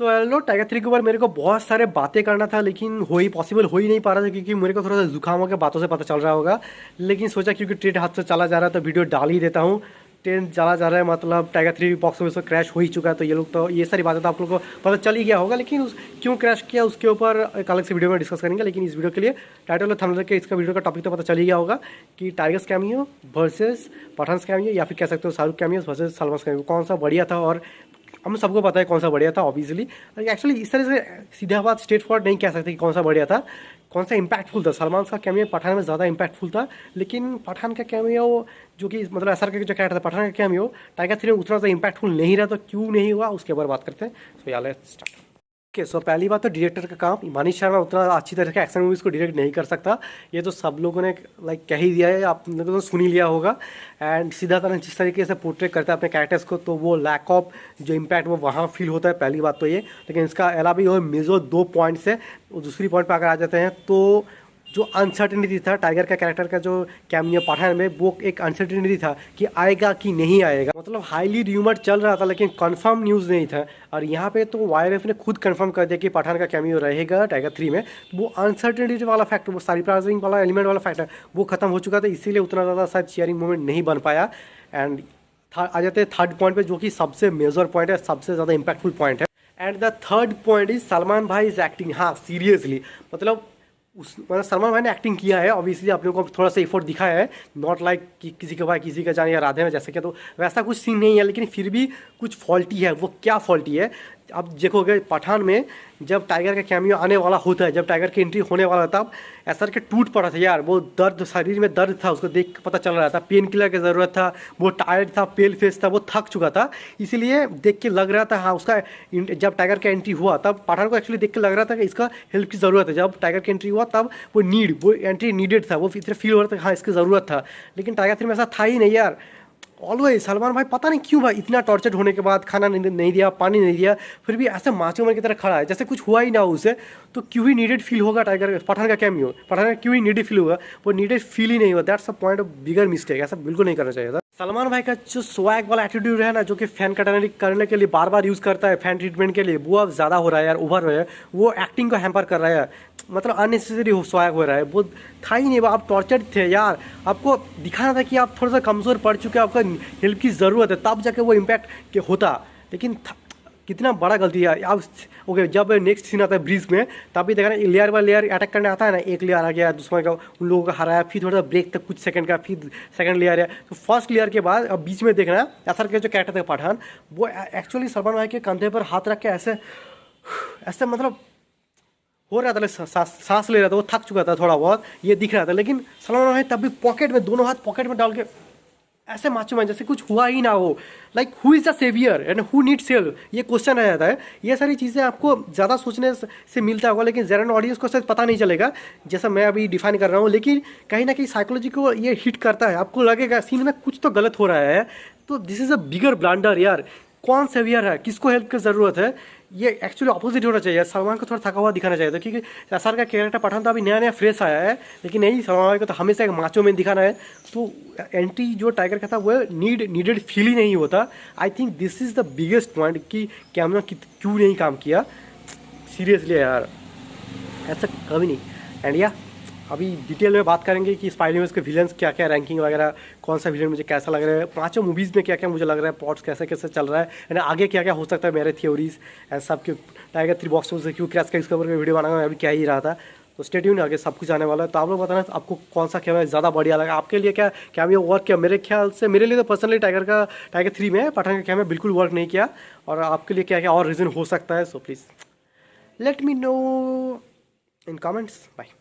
So hello, tiger 3 के ऊपर मेरे को बहुत सारे बातें करना था, लेकिन पॉसिबल हो ही नहीं पा रहा था क्योंकि मेरे को थोड़ा सा जुकाम हो गया, बातों से पता चल रहा होगा। लेकिन सोचा क्योंकि ट्रेन हाथ से चला जा रहा है तो वीडियो डाल ही देता हूँ। ट्रेन चला जा रहा है मतलब टाइगर 3 बॉक्स ऑफिस पर क्रैश हो ही चुका है, तो ये लोग तो ये सारी बातें तो आप लोगों को पता चल ही गया होगा। लेकिन क्यों क्रैश किया उसके ऊपर एक अलग से वीडियो में डिस्कस करेंगे। लेकिन इस वीडियो के लिए टाइटल और थंबनेल के इसका वीडियो का टॉपिक तो पता चल ही गया होगा कि tigers cameo versus Pathaan cameo, या फिर कह सकते हो Shahrukh cameo versus Salman cameo, कौन सा बढ़िया था। और हम सबको पता है कौन सा बढ़िया था ऑब्वियसली। एक्चुअली इस तरह से सीधा बात स्ट्रेट फॉरवर्ड नहीं कह सकते कि कौन सा बढ़िया था, कौन सा इम्पैक्टफुल था। सलमान का कैमियो पठान में ज़्यादा इम्पैक्टफुल था, लेकिन पठान का कैमियो जो कि मतलब असर का जो कैरेक्टर था, पठान का कैमियो टाइगर 3 में उतना ज़्यादा इम्पैक्टफुल नहीं रहा। तो क्यों नहीं हुआ उसके बारे में बात करते हैं। सो यार लेट्स स्टार्ट। ओके, सो पहली बात तो डायरेक्टर का काम। मनीष शर्मा उतना अच्छी तरह से एक्शन मूवीज़ को डायरेक्ट नहीं कर सकता, ये तो सब लोगों ने लाइक कह ही दिया है, आप लोगों ने तो सुन ही लिया होगा। एंड सीधा तरह जिस तरीके से पोर्ट्रेट करता है अपने कैरेक्टर्स को, तो वो लैक ऑफ जो इम्पैक्ट वो वहाँ फील होता है, पहली बात तो ये। लेकिन इसका अलावा भी और मेजर 2 पॉइंट्स है। दूसरी पॉइंट पर अगर आ जाते हैं तो जो अनसर्टेनिटी था टाइगर का कैरेक्टर का जो कैमियो पठान में, वो एक अनसर्टेनिटी था कि आएगा कि नहीं आएगा। मतलब हाईली र्यूमर चल रहा था लेकिन कंफर्म न्यूज़ नहीं था। और यहाँ पे तो वाईआरएफ ने खुद कंफर्म कर दिया कि पठान का कैमियो रहेगा टाइगर 3 में। वो अनसर्टेनिटी वाला फैक्टर, वो सरप्राइजिंग वाला एलिमेंट वाला फैक्टर वो खत्म हो चुका था, इसीलिए उतना ज़्यादा शायद शेयरिंग मूवमेंट नहीं बन पाया। एंड आ जाते हैं थर्ड पॉइंट पे, जो कि सबसे मेजर पॉइंट है, सबसे ज़्यादा इंपैक्टफुल पॉइंट है। And the third point is Salman भाई इज एक्टिंग। हाँ सीरियसली, मतलब सलमान भाई ने एक्टिंग किया है, ऑब्वियसली आप लोगों को थोड़ा सा एफर्ट दिखाया है। नॉट लाइक कि किसी के भाई किसी का जान या राधे में जैसे कि, तो वैसा कुछ सीन नहीं है, लेकिन फिर भी कुछ फॉल्टी है। वो क्या फॉल्टी है आप देखोगे पठान में, जब टाइगर का कैमियो आने वाला होता है, जब टाइगर की एंट्री होने वाला था, तब ऐसा के टूट पड़ा था यार। वो दर्द, शरीर में दर्द था, उसको देख पता चल रहा था। पेन किलर की ज़रूरत था, वो टायर्ड था, पेल फेस था, वो थक चुका था। इसीलिए देख के लग रहा था हाँ उसका जब टाइगर का एंट्री हुआ तब पठान को एक्चुअली देख के लग रहा था कि इसका हेल्प की ज़रूरत है। जब टाइगर की एंट्री हुआ तब वो एंट्री नीडेड था, वो इतना फील हो रहा था हाँ इसकी ज़रूरत था। लेकिन टाइगर 3 में ऐसा था ही नहीं यार। ऑलवेज सलमान भाई पता नहीं क्यों भाई इतना टॉर्चर होने के बाद खाना नहीं दिया, पानी नहीं दिया, फिर भी ऐसे माचो मन की तरह खड़ा है जैसे कुछ हुआ ही ना हो उसे। तो क्यों ही नीडेड फील होगा टाइगर पठान का कैमियो, पठान का क्यों ही नीडेड फील होगा, वो नीडेड फील ही नहीं हुआ। That's a point of bigger mistake, ऐसा बिल्कुल नहीं करना चाहिए था। सलमान भाई का जो स्वैग वाला एटीट्यूड है ना, जो कि फैन करने के लिए बार बार यूज़ करता है, फैन ट्रीटमेंट के लिए, वो अब ज़्यादा हो रहा है यार, ओवर है। वो एक्टिंग को हैम्पर कर रहा है, मतलब अननेसेसरी स्वैग हो रहा है। वो था ही नहीं, वो आप टॉर्चर्ड थे यार। आपको दिखाना था कि आप थोड़ा सा कमज़ोर पड़ चुके हैं, आपका हेल्प की ज़रूरत है, तब जाके वो इम्पैक्ट होता। लेकिन कितना बड़ा गलती है आप। ओके, जब नेक्स्ट सीन आता है ब्रिज में, तब भी देखा ना लेयर बाय लेयर अटैक करने आता है ना, एक लेयर आ गया दुश्मन का, उन लोगों को हराया, फिर थोड़ा सा ब्रेक तक कुछ सेकंड का, फिर सेकंड लेयर है। तो फर्स्ट लेयर के बाद अब बीच में देखना असर के जो कैरेक्टर थे पठान, वो एक्चुअली सलमान भाई के कंधे पर हाथ रख के ऐसे ऐसे मतलब हो रहा था, सांस ले रहा था, वो थक चुका था थोड़ा बहुत, ये दिख रहा था। लेकिन सलमान भाई तब भी पॉकेट में, दोनों हाथ पॉकेट में डाल के ऐसे माचो मैन जैसे कुछ हुआ ही ना हो। Like who is the saviour and who needs save, ये क्वेश्चन आ जाता है। ये सारी चीज़ें आपको ज़्यादा सोचने से मिलता होगा, लेकिन जनरल ऑडियंस को शायद पता नहीं चलेगा, जैसा मैं अभी डिफाइन कर रहा हूँ। लेकिन कहीं ना कहीं साइकोलॉजी को ये हिट करता है, आपको लगेगा सीन में कुछ तो गलत हो रहा है। तो this is a bigger blunder यार। कौन सेवियर है, किसको हेल्प की ज़रूरत है, ये एक्चुअली ऑपोजिट होना चाहिए। सलमान को थोड़ा थका हुआ दिखाना चाहिए था, क्योंकि एसआर का कैरेक्टर पठान तो अभी नया नया फ्रेश आया है। लेकिन नहीं, सलमान को तो हमेशा एक माचो में दिखाना है। तो एंट्री जो टाइगर का था वो नीडेड फील ही नहीं होता। I think this is the biggest point कि कैमरा क्यों नहीं काम किया। सीरियसली यार, ऐसा कभी नहीं। एंड या अभी डिटेल में बात करेंगे कि स्पाई यूनिवर्स के विलन्स क्या क्या, रैंकिंग वगैरह, कौन सा विलन मुझे कैसा लग रहा है, पांचों मूवीज़ में क्या क्या मुझे लग रहा है, प्लॉट्स कैसे कैसे चल रहा है, एंड आगे क्या क्या हो सकता है, मेरे थ्योरीज एंड सब के। टाइगर 3 बॉक्स से क्यों क्रैश का इसके ऊपर वीडियो बनाना, मैं अभी क्या ही रहा था। तो स्टे ट्यून, आगे सब कुछ आने वाला है। तो आप लोग बताना आपको कौन सा कैमरा ज़्यादा बढ़िया लगा, आपके लिए क्या कैमियो वर्क किया। मेरे ख्याल से, मेरे लिए तो पर्सनली टाइगर 3 में पठान का कैमियो बिल्कुल वर्क नहीं किया। और आपके लिए क्या क्या और रीज़न हो सकता है, so please let me know in comments. Bye.